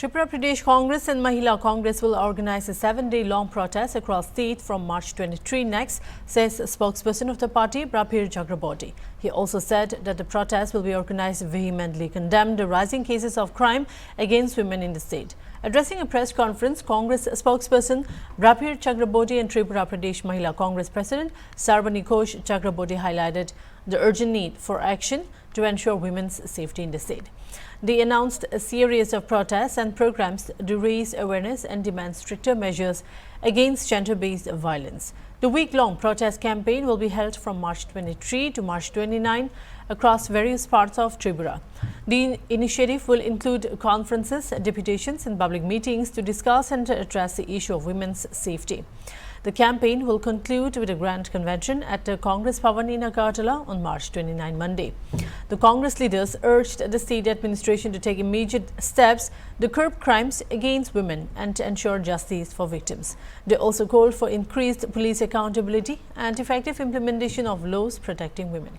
Tripura Pradesh Congress and Mahila Congress will organize a 7-day-long protest across state from March 23 next, says spokesperson of the party, Prabir Chakraborty. He also said that the protest will be organized vehemently condemned the rising cases of crime against women in the state. Addressing a press conference, Congress spokesperson Prabir Chakraborty and Tripura Pradesh Mahila Congress President Sarvani Ghosh Chakraborty highlighted the urgent need for action to ensure women's safety in the state. They announced a series of protests and programs to raise awareness and demand stricter measures against gender-based violence. The week-long protest campaign will be held from March 23 to March 29 across various parts of Tripura. The initiative will include conferences, deputations and public meetings to discuss and address the issue of women's safety. The campaign will conclude with a grand convention at the Congress Bhavan in Agartala on March 29 Monday. The Congress leaders urged the state administration to take immediate steps to curb crimes against women and to ensure justice for victims. They also called for increased police accountability and effective implementation of laws protecting women.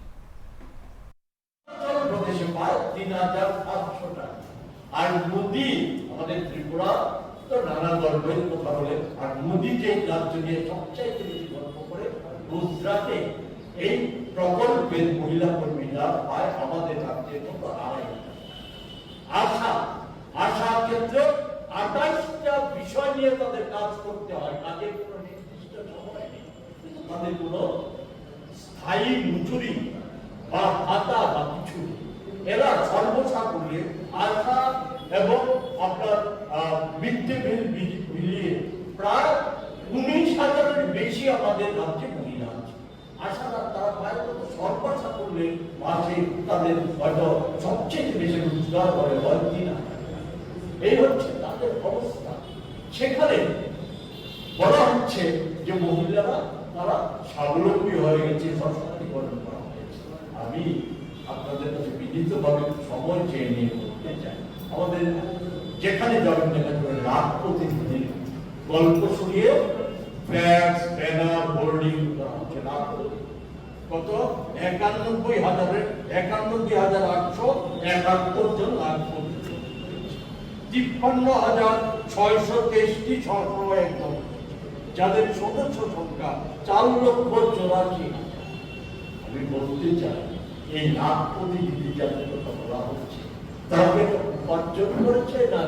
নানা গল্পের কথা বলে আর মোদি যে রাজ্য নিয়ে সবচাইতে বেশি গল্প করে গুজরাটে এই প্রকল্পের মহিলা কর্মীরা পায় আমাদের রাজ্যের মতো আশা ক্ষেত্রে 28টা বিষয় নিয়ে তাদের কাজ করতে হয়, কাজের কোনো নির্দিষ্ট সময় নেই, কিন্তু তাদের কোনো স্থায়ী মজুরি বা ভাতা বা কিছু এরা সর্বসাকুল্যে আশা এবং আপনার মিড ডে মিল মিলিয়ে প্রায় 19,000-এর বেশি আমাদের রাজ্যে মহিলা আছে। আশা তারা প্রায় সর্বসাকুল্যে মাসে তাদের হয়তো সবচেয়ে বেশি রোজগার করে হয় 3,000। এই হচ্ছে তাদের অবস্থা। সেখানে বলা হচ্ছে যে মহিলারা তারা স্বাবলম্বী হয়ে গেছে, সশক্তিকরণ করা হয়েছে। আমি আপনাদের কাছে বিনীতভাবে সময় চেয়ে নিয়ে বলতে চাই, আমাদের যেখানে যাবেন দেখা যাবে লাখ প্রতিনিধি গল্প শুনিয়ে ফ্ল্যাক্স ব্যানার হোর্ডিং হচ্ছে লাখ কত 91,871 জন লাখ 53,623টি সমবায় দল যাদের সদস্য সংখ্যা 4,84,000। আমি বলতে চাই এই লাখ প্রতিনিধি যাদের কথা বলা হচ্ছে তাহলে উপার্জন করেছে না